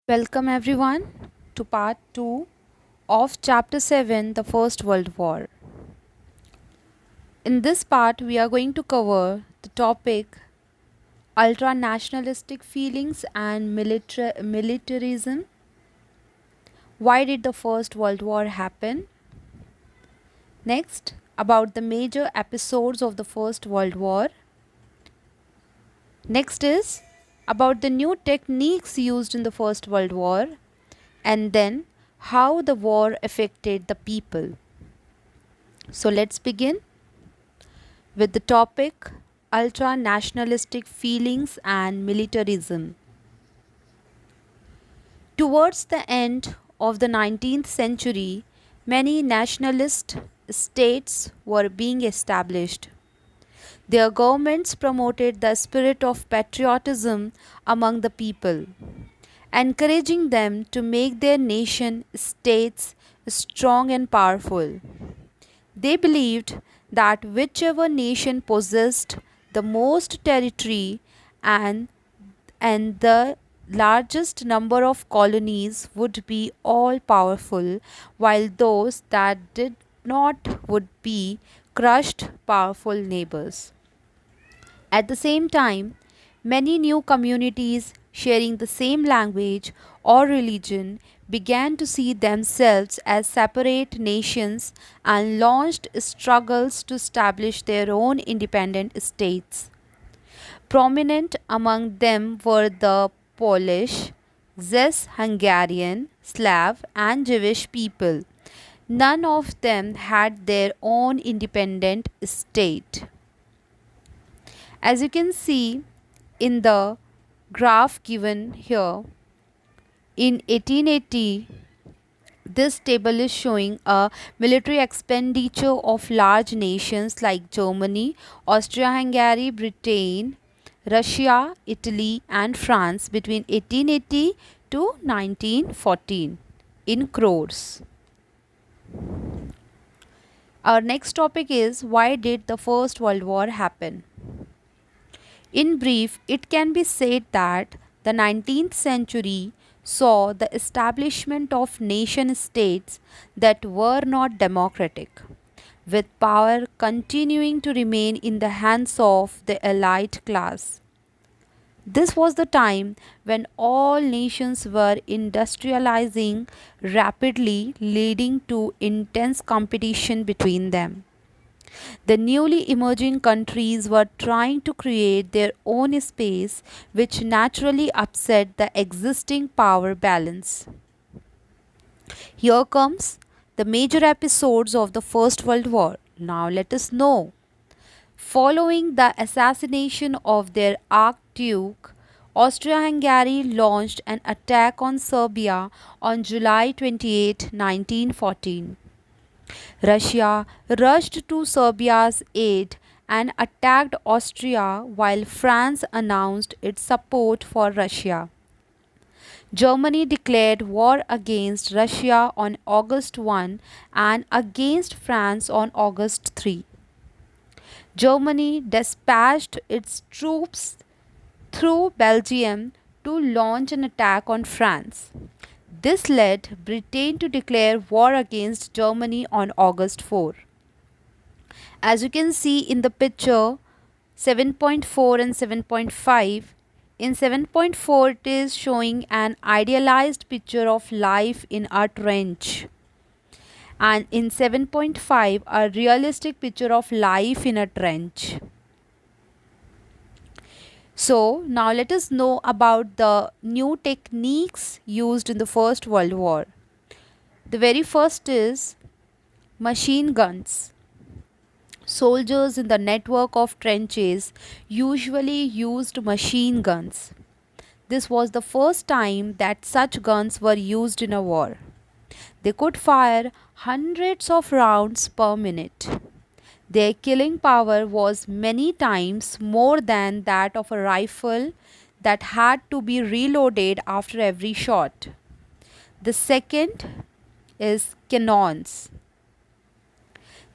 Welcome everyone to Part-2 of Chapter-7, the First World War. In this part, we are going to cover the topic ultra-nationalistic feelings and militarism. Why did the First World War happen? Next, about the major episodes of the First World War. Next is about the new techniques used in the First World War, and then how the war affected the people. So let's begin with the topic ultra nationalistic feelings and militarism. Towards the end of the 19th century, many nationalist states were being established. Their governments promoted the spirit of patriotism among the people, encouraging them to make their nation states strong and powerful. They believed that whichever nation possessed the most territory and, and the largest number of colonies would be all powerful, while those that did not would be crushed powerful neighbors. At the same time, many new communities sharing the same language or religion began to see themselves as separate nations and launched struggles to establish their own independent states. Prominent among them were the Polish, Czech, Hungarian, Slav, and Jewish people. None of them had their own independent state. As you can see in the graph given here, in 1880, this table is showing a military expenditure of large nations like Germany, Austria-Hungary, Britain, Russia, Italy and France between 1880 to 1914 in crores. Our next topic is, why did the First World War happen? In brief, it can be said that the 19th century saw the establishment of nation states that were not democratic, with power continuing to remain in the hands of the elite class. This was the time when all nations were industrializing rapidly, leading to intense competition between them. The newly emerging countries were trying to create their own space, which naturally upset the existing power balance. Here comes the major episodes of the First World War. Now let us know. Following the assassination of their Archduke, Austria-Hungary launched an attack on Serbia on July 28, 1914. Russia rushed to Serbia's aid and attacked Austria while France announced its support for Russia. Germany declared war against Russia on August 1 and against France on August 3. Germany dispatched its troops through Belgium to launch an attack on France. This led Britain to declare war against Germany on August 4. As you can see in the picture 7.4 and 7.5, in 7.4 it is showing an idealized picture of life in a trench, and in 7.5 a realistic picture of life in a trench. So now let us know about the new techniques used in the First World War. The very first is machine guns. Soldiers in the network of trenches usually used machine guns. This was the first time that such guns were used in a war. They could fire hundreds of rounds per minute. Their killing power was many times more than that of a rifle that had to be reloaded after every shot. The second is cannons.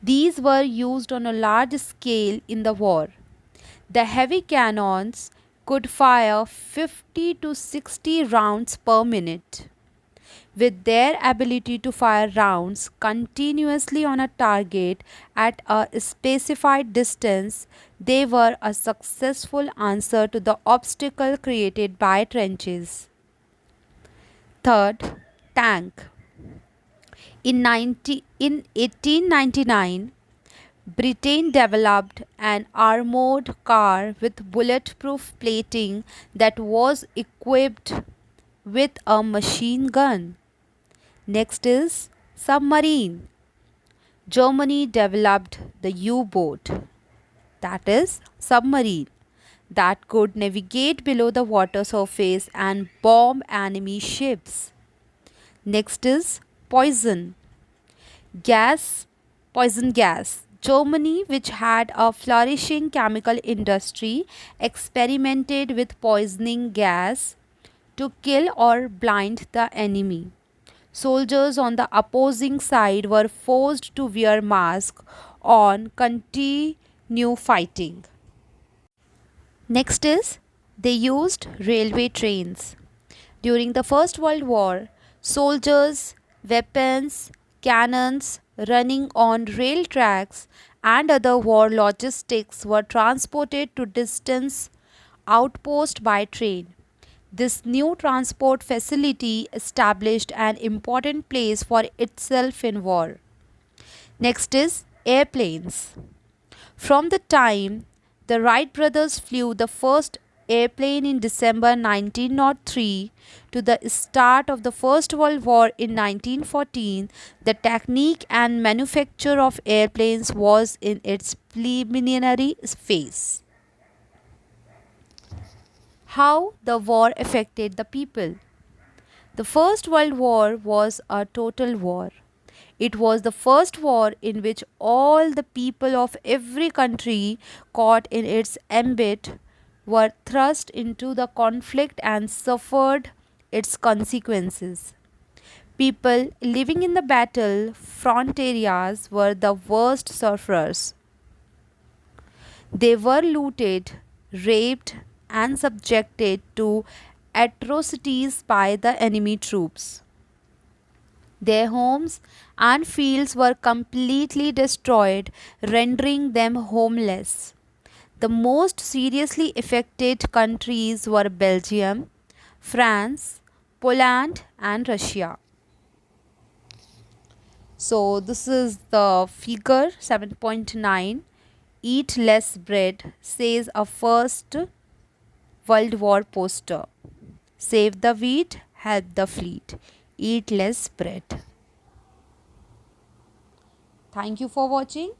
These were used on a large scale in the war. The heavy cannons could fire 50 to 60 rounds per minute. With their ability to fire rounds continuously on a target at a specified distance, they were a successful answer to the obstacle created by trenches. Third, tank. In 1899, Britain developed an armoured car with bulletproof plating that was equipped with a machine gun. Next is submarine. Germany developed the U boat, that is, submarine, that could navigate below the water surface and bomb enemy ships. Next is poison gas, poison gas. Germany, which had a flourishing chemical industry, experimented with poisoning gas to kill or blind the enemy. Soldiers on the opposing side were forced to wear masks on continue fighting. Next is they used railway trains. During the First World War, soldiers, weapons, cannons running on rail tracks and other war logistics were transported to distant outposts by train. This new transport facility established an important place for itself in war. Next is airplanes. From the time the Wright brothers flew the first airplane in December 1903 to the start of the First World War in 1914, the technique and manufacture of airplanes was in its preliminary phase. How the war affected the people. The First World War was a total war. It was the first war in which all the people of every country caught in its ambit were thrust into the conflict and suffered its consequences. People living in the battle front areas were the worst sufferers. They were looted, raped, and subjected to atrocities by the enemy troops. Their homes and fields were completely destroyed, rendering them homeless. The most seriously affected countries were Belgium, France, Poland, and Russia. So, this is the figure 7.9. Eat less bread, says a First World War poster. Save the wheat, help the fleet. Eat less bread. Thank you for watching.